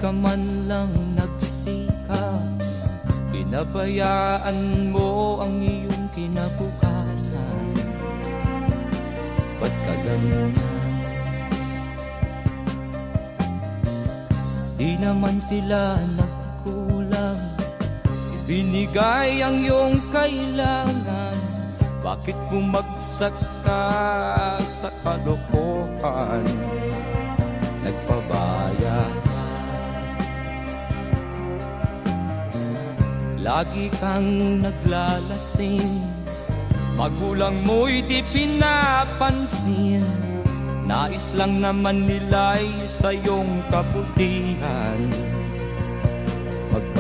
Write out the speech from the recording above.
ka man lang nagsikap, pinabayaan mo ang iyong kinabukasan. Ba't ka ganyan? Di naman sila nagkulang, ibinigay ang iyong kailangan. Bakit bumagsak ka sa kalokohan? Nagpabaya ka, lagi kang naglalasing, magulang mo'y di pinapansin. Nais lang naman nila'y sa iyong kabutihan.